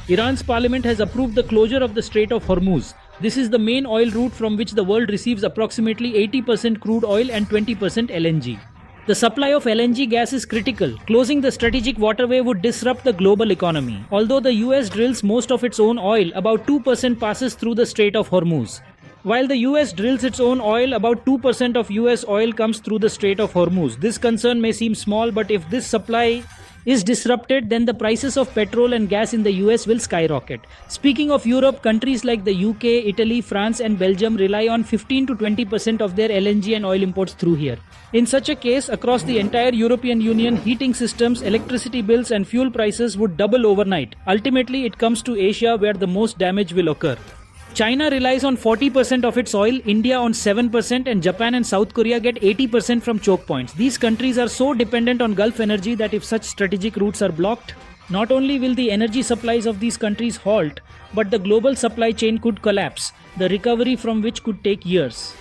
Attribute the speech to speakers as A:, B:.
A: Iran's parliament has approved the closure of the Strait of Hormuz. This is the main oil route from which the world receives approximately 80% crude oil and 20% LNG. The supply of LNG gas is critical. Closing the strategic waterway would disrupt the global economy. Although the US drills most of its own oil, about 2% passes through the Strait of Hormuz. While the US drills its own oil, about 2% of US oil comes through the Strait of Hormuz. This concern may seem small, but if this supply is disrupted, then the prices of petrol and gas in the US will skyrocket. Speaking of Europe, countries like the UK, Italy, France, and Belgium rely on 15 to 20% of their LNG and oil imports through here. In such a case, across the entire European Union, heating systems, electricity bills, and fuel prices would double overnight. Ultimately, it comes to Asia where the most damage will occur. China relies on 40% of its oil, India on 7%, and Japan and South Korea get 80% from choke points. These countries are so dependent on Gulf energy that if such strategic routes are blocked, not only will the energy supplies of these countries halt, but the global supply chain could collapse, the recovery from which could take years.